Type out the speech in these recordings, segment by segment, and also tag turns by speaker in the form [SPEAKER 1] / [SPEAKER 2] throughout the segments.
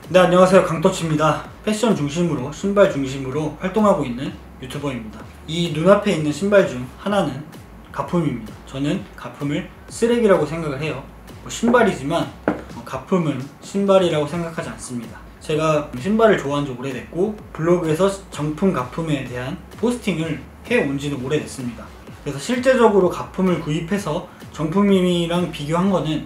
[SPEAKER 1] 네, 안녕하세요. 강터치입니다. 패션 중심으로, 신발 중심으로 활동하고 있는 유튜버입니다. 이 눈앞에 있는 신발 중 하나는 가품입니다. 저는 가품을 쓰레기라고 생각을 해요. 신발이지만 가품은 신발이라고 생각하지 않습니다. 제가 신발을 좋아한 지 오래됐고 블로그에서 정품 가품에 대한 포스팅을 해온 지는 오래됐습니다. 그래서 실제적으로 가품을 구입해서 정품이랑 비교한 거는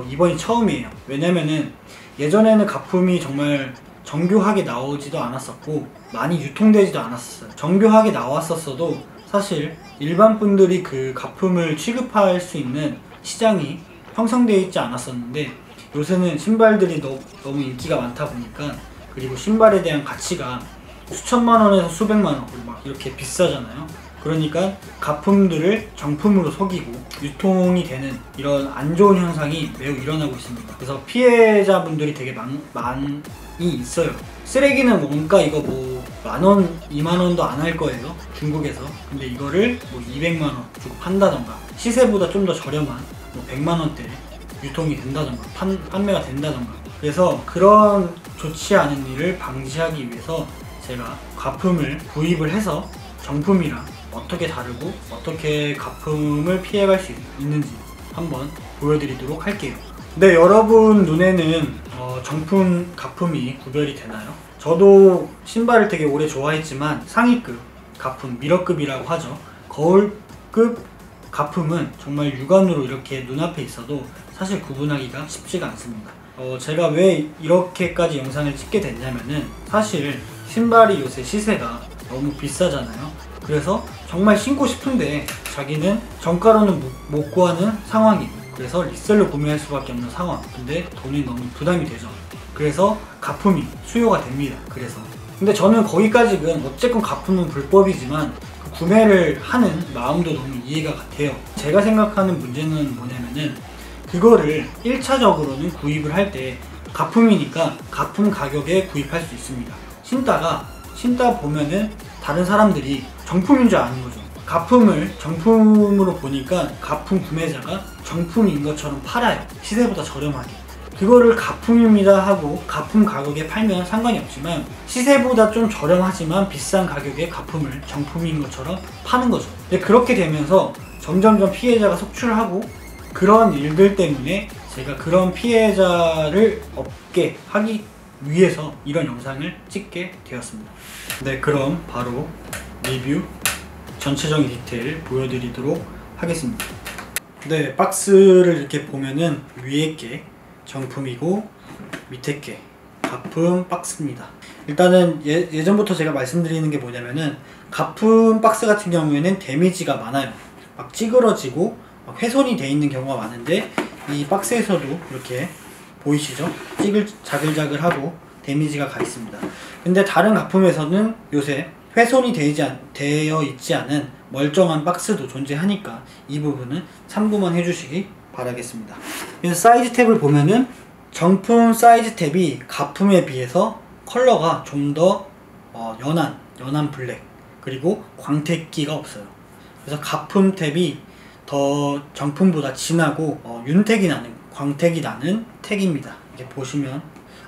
[SPEAKER 1] 이번이 처음이에요. 왜냐면은 예전에는 가품이 정말 정교하게 나오지도 않았었고 많이 유통되지도 않았었어요. 정교하게 나왔었어도 사실 일반 분들이 그 가품을 취급할 수 있는 시장이 형성되어 있지 않았었는데, 요새는 신발들이 너무 인기가 많다 보니까, 그리고 신발에 대한 가치가 수천만 원에서 수백만 원 막 이렇게 비싸잖아요. 그러니까 가품들을 정품으로 속이고 유통이 되는 이런 안 좋은 현상이 매우 일어나고 있습니다. 그래서 피해자분들이 되게 많이 있어요. 쓰레기는 뭔가 이거 뭐 만원, 2만원도 안 할 거예요, 중국에서. 근데 이거를 뭐 200만원 주고 판다던가, 시세보다 좀 더 저렴한 뭐 100만원대 유통이 된다던가 판매가 된다던가. 그래서 그런 좋지 않은 일을 방지하기 위해서 제가 가품을 구입을 해서 정품이랑 어떻게 다르고 어떻게 가품을 피해갈 수 있는지 한번 보여드리도록 할게요. 네, 여러분 눈에는 정품, 가품이 구별이 되나요? 저도 신발을 되게 오래 좋아했지만 상위급 가품, 미러급이라고 하죠. 거울급 가품은 정말 육안으로 이렇게 눈앞에 있어도 사실 구분하기가 쉽지가 않습니다. 제가 왜 이렇게까지 영상을 찍게 됐냐면은, 사실 신발이 요새 시세가 너무 비싸잖아요. 그래서 정말 신고 싶은데 자기는 정가로는 못 구하는 상황이고, 그래서 리셀로 구매할 수밖에 없는 상황. 근데 돈이 너무 부담이 되죠. 그래서 가품이 수요가 됩니다. 그래서 근데 저는 거기까지는 어쨌건 가품은 불법이지만 그 구매를 하는 마음도 너무 이해가 돼요. 제가 생각하는 문제는 뭐냐면은, 그거를 1차적으로는 구입을 할 때 가품이니까 가품 가격에 구입할 수 있습니다. 신다 보면은 다른 사람들이 정품인 줄 아는 거죠. 가품을 정품으로 보니까 가품 구매자가 정품인 것처럼 팔아요. 시세보다 저렴하게. 그거를 가품입니다 하고 가품 가격에 팔면 상관이 없지만, 시세보다 좀 저렴하지만 비싼 가격에 가품을 정품인 것처럼 파는 거죠. 근데 그렇게 되면서 점점점 피해자가 속출하고, 그런 일들 때문에 제가 그런 피해자를 없게 하기 위해서 이런 영상을 찍게 되었습니다. 네, 그럼 바로 리뷰 전체적인 디테일 보여드리도록 하겠습니다. 네, 박스를 이렇게 보면은 위에 게 정품이고 밑에 게 가품 박스입니다. 일단은 예전부터 제가 말씀드리는 게 뭐냐면은, 가품 박스 같은 경우에는 데미지가 많아요. 막 찌그러지고 막 훼손이 돼 있는 경우가 많은데, 이 박스에서도 이렇게 보이시죠? 자글자글하고 데미지가 가 있습니다. 근데 다른 가품에서는 요새 훼손이 되어 있지 않은 멀쩡한 박스도 존재하니까 이 부분은 참고만 해주시기 바라겠습니다. 그래서 사이즈 탭을 보면은 정품 사이즈 탭이 가품에 비해서 컬러가 좀 더 연한 블랙, 그리고 광택기가 없어요. 그래서 가품 탭이 더 정품보다 진하고 윤택이 나는, 광택이 나는 택입니다. 이렇게 보시면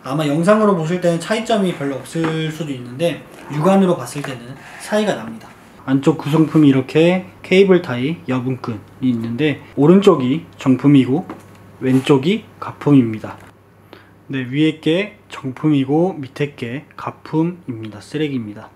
[SPEAKER 1] 아마 영상으로 보실 때는 차이점이 별로 없을 수도 있는데, 육안으로 봤을 때는 차이가 납니다. 안쪽 구성품이 이렇게 케이블 타이 여분끈이 있는데, 오른쪽이 정품이고 왼쪽이 가품입니다. 네, 위에 게 정품이고 밑에 게 가품입니다. 쓰레기입니다.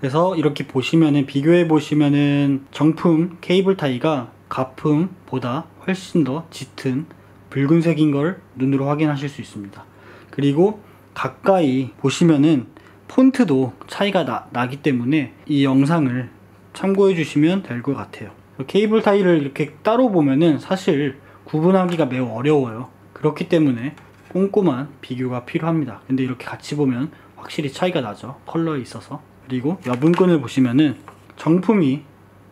[SPEAKER 1] 그래서 이렇게 보시면은, 비교해 보시면은 정품 케이블 타이가 가품보다 훨씬 더 짙은 붉은색인 걸 눈으로 확인하실 수 있습니다. 그리고 가까이 보시면은 폰트도 차이가 나기 때문에 이 영상을 참고해 주시면 될 것 같아요. 케이블 타이를 이렇게 따로 보면은 사실 구분하기가 매우 어려워요. 그렇기 때문에 꼼꼼한 비교가 필요합니다. 근데 이렇게 같이 보면 확실히 차이가 나죠, 컬러에 있어서. 그리고 여분끈을 보시면은 정품이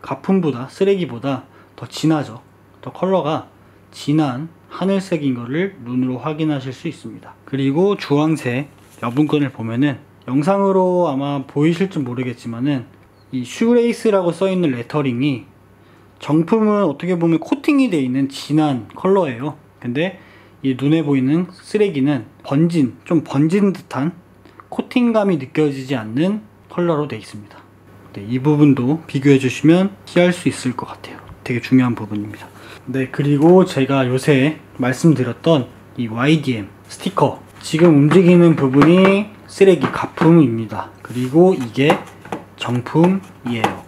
[SPEAKER 1] 가품보다, 쓰레기보다 더 진하죠. 더 컬러가 진한 하늘색인 거를 눈으로 확인하실 수 있습니다. 그리고 주황색 여분끈을 보면은, 영상으로 아마 보이실지 모르겠지만은 이 슈레이스라고 써있는 레터링이 정품은 어떻게 보면 코팅이 되어 있는 진한 컬러예요. 근데 이 눈에 보이는 쓰레기는 좀 번진 듯한 코팅감이 느껴지지 않는 컬러로 되어 있습니다. 네, 이 부분도 비교해 주시면 이해할 수 있을 것 같아요. 되게 중요한 부분입니다. 네, 그리고 제가 요새 말씀드렸던 이 YDM 스티커, 지금 움직이는 부분이 쓰레기 가품입니다. 그리고 이게 정품이에요.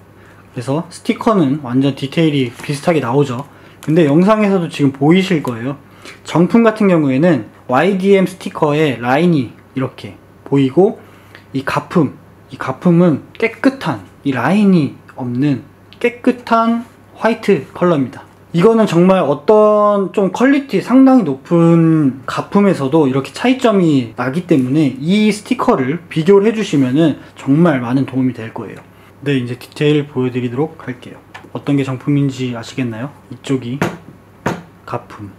[SPEAKER 1] 그래서 스티커는 완전 디테일이 비슷하게 나오죠. 근데 영상에서도 지금 보이실 거예요. 정품 같은 경우에는 YDM 스티커의 라인이 이렇게 보이고, 이 가품은 깨끗한, 이 라인이 없는 깨끗한 화이트 컬러입니다. 이거는 정말 어떤 좀 퀄리티 상당히 높은 가품에서도 이렇게 차이점이 나기 때문에 이 스티커를 비교를 해주시면은 정말 많은 도움이 될 거예요. 네, 이제 디테일 보여드리도록 할게요. 어떤 게 정품인지 아시겠나요? 이쪽이 가품,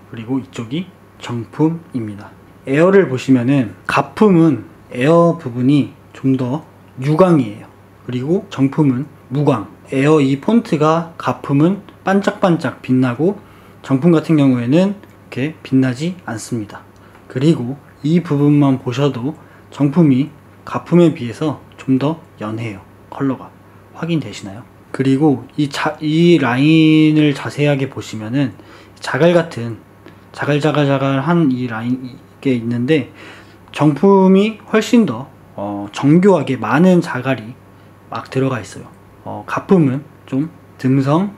[SPEAKER 1] 그리고 이쪽이 정품입니다. 에어를 보시면은 가품은 에어 부분이 좀 더 유광이에요. 그리고 정품은 무광. 에어 이 폰트가 가품은 반짝반짝 빛나고 정품 같은 경우에는 이렇게 빛나지 않습니다. 그리고 이 부분만 보셔도 정품이 가품에 비해서 좀 더 연해요. 컬러가 확인되시나요? 그리고 이 라인을 자세하게 보시면은 자갈자갈한 이 라인이 있는데, 정품이 훨씬 더 정교하게 많은 자갈이 막 들어가 있어요. 가품은 좀 듬성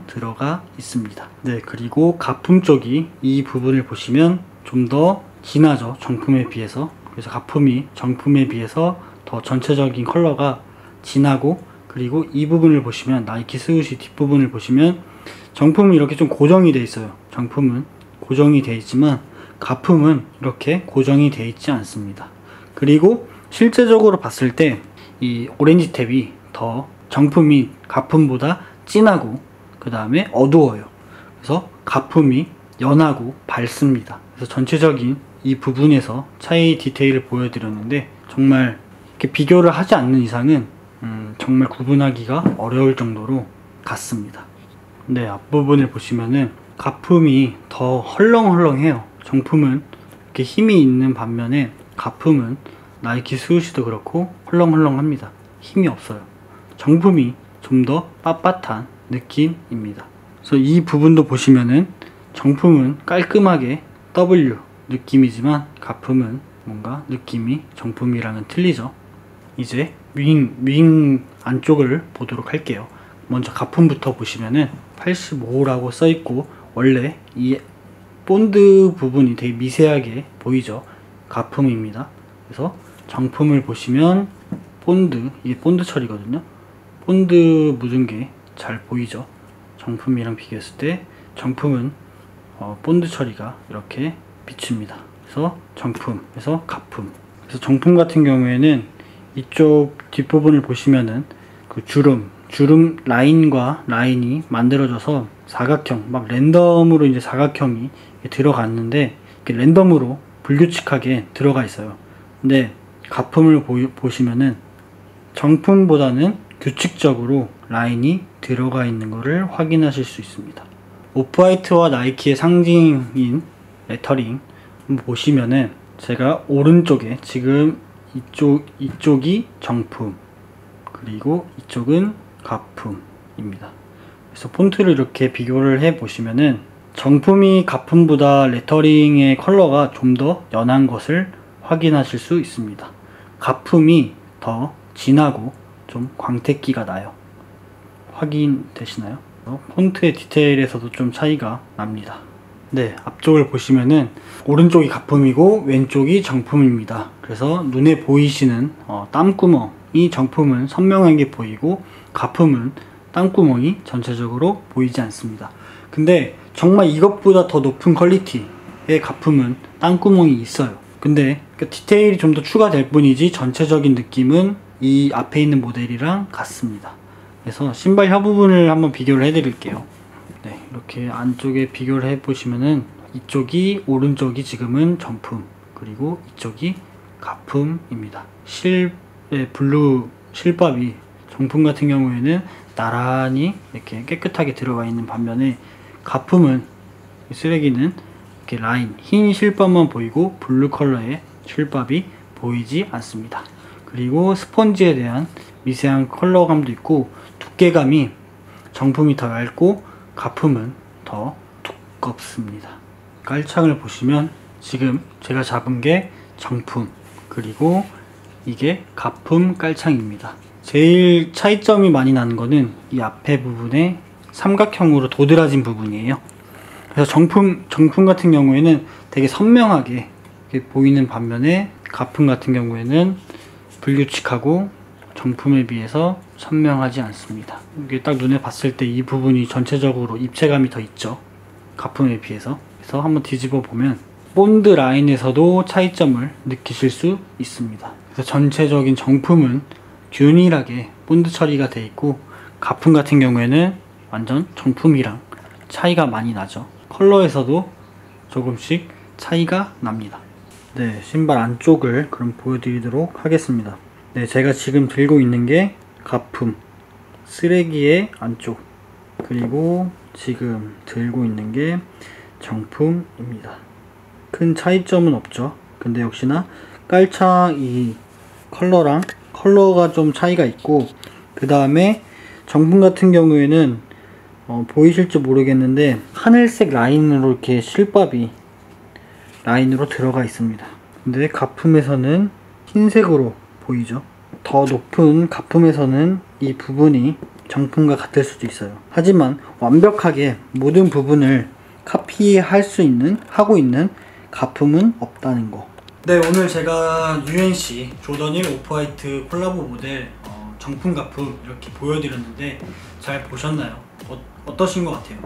[SPEAKER 1] 들어가 있습니다. 네, 그리고 가품 쪽이 이 부분을 보시면 좀 더 진하죠, 정품에 비해서. 그래서 가품이 정품에 비해서 더 전체적인 컬러가 진하고, 그리고 이 부분을 보시면 나이키 스우시 뒷부분을 보시면 정품은 이렇게 좀 고정이 돼 있어요. 정품은 고정이 돼 있지만 가품은 이렇게 고정이 돼 있지 않습니다. 그리고 실제적으로 봤을 때 이 오렌지 탭이 더 정품이 가품보다 진하고 그 다음에 어두워요. 그래서 가품이 연하고 밝습니다. 그래서 전체적인 이 부분에서 차이 디테일을 보여드렸는데, 정말 이렇게 비교를 하지 않는 이상은 정말 구분하기가 어려울 정도로 같습니다. 네, 앞부분을 보시면은 가품이 더 헐렁헐렁해요. 정품은 이렇게 힘이 있는 반면에 가품은 나이키 스우시도 그렇고 헐렁헐렁합니다. 힘이 없어요. 정품이 좀 더 빳빳한 느낌입니다. 그래서 이 부분도 보시면은 정품은 깔끔하게 W 느낌이지만 가품은 뭔가 느낌이 정품이랑은 틀리죠. 이제 윙 안쪽을 보도록 할게요. 먼저 가품부터 보시면은 85라고 써있고, 원래 이 본드 부분이 되게 미세하게 보이죠. 가품입니다. 그래서 정품을 보시면 이게 본드 처리거든요. 본드 묻은 게 잘 보이죠. 정품이랑 비교했을 때 정품은 본드 처리가 이렇게 비춥니다. 그래서 정품에서 가품. 그래서 정품 같은 경우에는 이쪽 뒷부분을 보시면은 그 주름 라인과 라인이 만들어져서 사각형, 막 랜덤으로 이제 사각형이 들어갔는데, 이렇게 랜덤으로 불규칙하게 들어가 있어요. 근데 가품을 보시면은 정품보다는 규칙적으로 라인이 들어가 있는 것을 확인하실 수 있습니다. 오프화이트와 나이키의 상징인 레터링 한번 보시면은, 제가 오른쪽에 지금 이쪽이 정품, 그리고 이쪽은 가품입니다. 그래서 폰트를 이렇게 비교를 해 보시면은 정품이 가품보다 레터링의 컬러가 좀 더 연한 것을 확인하실 수 있습니다. 가품이 더 진하고 좀 광택기가 나요. 확인되시나요? 폰트의 디테일에서도 좀 차이가 납니다. 네, 앞쪽을 보시면은 오른쪽이 가품이고 왼쪽이 정품입니다. 그래서 눈에 보이시는 땀구멍이 정품은 선명하게 보이고, 가품은 땀구멍이 전체적으로 보이지 않습니다. 근데 정말 이것보다 더 높은 퀄리티의 가품은 땀구멍이 있어요. 근데 디테일이 좀 더 추가될 뿐이지 전체적인 느낌은 이 앞에 있는 모델이랑 같습니다. 그래서 신발 혀 부분을 한번 비교를 해 드릴게요. 네, 이렇게 안쪽에 비교를 해 보시면은 이쪽이, 오른쪽이 지금은 정품, 그리고 이쪽이 가품입니다. 블루 실밥이 정품 같은 경우에는 나란히 이렇게 깨끗하게 들어가 있는 반면에, 가품은, 쓰레기는 이렇게 라인, 흰 실밥만 보이고 블루 컬러의 실밥이 보이지 않습니다. 그리고 스펀지에 대한 미세한 컬러감도 있고 두께감이 정품이 더 얇고 가품은 더 두껍습니다. 깔창을 보시면 지금 제가 잡은 게 정품, 그리고 이게 가품 깔창입니다. 제일 차이점이 많이 나는 거는 이 앞에 부분에 삼각형으로 도드라진 부분이에요. 그래서 정품 같은 경우에는 되게 선명하게 이렇게 보이는 반면에 가품 같은 경우에는 불규칙하고 정품에 비해서 선명하지 않습니다. 이게 딱 눈에 봤을 때 이 부분이 전체적으로 입체감이 더 있죠, 가품에 비해서. 그래서 한번 뒤집어 보면 본드 라인에서도 차이점을 느끼실 수 있습니다. 그래서 전체적인 정품은 균일하게 본드 처리가 되어 있고 가품 같은 경우에는 완전 정품이랑 차이가 많이 나죠. 컬러에서도 조금씩 차이가 납니다. 네, 신발 안쪽을 그럼 보여드리도록 하겠습니다. 네, 제가 지금 들고 있는 게 가품 쓰레기의 안쪽, 그리고 지금 들고 있는 게 정품입니다. 큰 차이점은 없죠. 근데 역시나 깔창 이 컬러가 좀 차이가 있고, 그 다음에 정품 같은 경우에는 보이실지 모르겠는데 하늘색 라인으로 이렇게 실밥이 라인으로 들어가 있습니다. 근데 가품에서는 흰색으로 보이죠. 더 높은 가품에서는 이 부분이 정품과 같을 수도 있어요. 하지만 완벽하게 모든 부분을 하고 있는 가품은 없다는 거. 네, 오늘 제가 UNC 조던 1 오프화이트 콜라보 모델 정품 가품 이렇게 보여드렸는데 잘 보셨나요? 어떠신 것 같아요?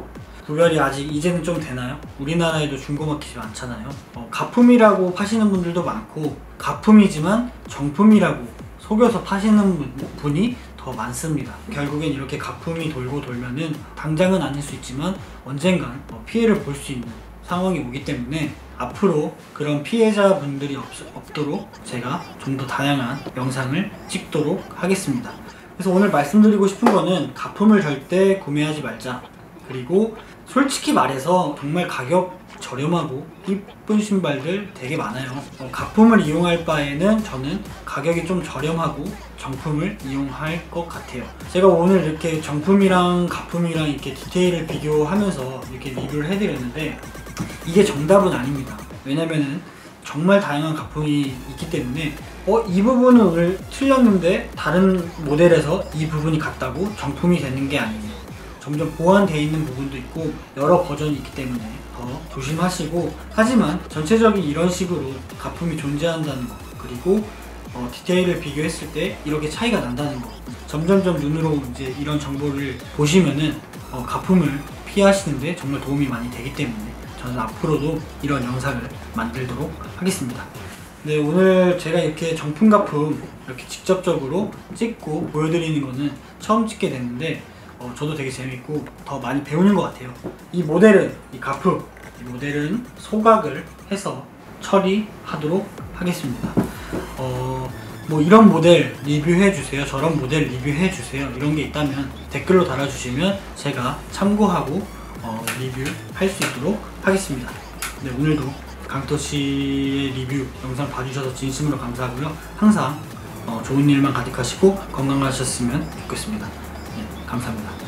[SPEAKER 1] 구별이 아직 이제는 좀 되나요? 우리나라에도 중고마켓이 많잖아요. 가품이라고 파시는 분들도 많고 가품이지만 정품이라고 속여서 파시는 분이 더 많습니다. 결국엔 이렇게 가품이 돌고 돌면은 당장은 아닐 수 있지만 언젠간 피해를 볼 수 있는 상황이 오기 때문에 앞으로 그런 피해자분들이 없도록 제가 좀 더 다양한 영상을 찍도록 하겠습니다. 그래서 오늘 말씀드리고 싶은 거는 가품을 절대 구매하지 말자. 그리고 솔직히 말해서 정말 가격 저렴하고 이쁜 신발들 되게 많아요. 가품을 이용할 바에는 저는 가격이 좀 저렴하고 정품을 이용할 것 같아요. 제가 오늘 이렇게 정품이랑 가품이랑 이렇게 디테일을 비교하면서 이렇게 리뷰를 해드렸는데 이게 정답은 아닙니다. 왜냐면은 정말 다양한 가품이 있기 때문에 이 부분은 오늘 틀렸는데 다른 모델에서 이 부분이 같다고 정품이 되는 게 아니에요. 점점 보완되어 있는 부분도 있고 여러 버전이 있기 때문에 더 조심하시고, 하지만 전체적인 이런 식으로 가품이 존재한다는 거, 그리고 디테일을 비교했을 때 이렇게 차이가 난다는 거, 점점점 눈으로 이제 이런 정보를 보시면은 가품을 피하시는데 정말 도움이 많이 되기 때문에 저는 앞으로도 이런 영상을 만들도록 하겠습니다. 네, 오늘 제가 이렇게 정품 가품 이렇게 직접적으로 찍고 보여드리는 거는 처음 찍게 됐는데 저도 되게 재밌고 더 많이 배우는 것 같아요. 이 모델은, 이 가품, 이 모델은 소각을 해서 처리하도록 하겠습니다. 뭐 이런 모델 리뷰해주세요, 저런 모델 리뷰해주세요, 이런 게 있다면 댓글로 달아주시면 제가 참고하고 리뷰할 수 있도록 하겠습니다. 네, 오늘도 강터씨의 리뷰 영상 봐주셔서 진심으로 감사하고요. 항상 좋은 일만 가득하시고 건강하셨으면 좋겠습니다. 네, 감사합니다.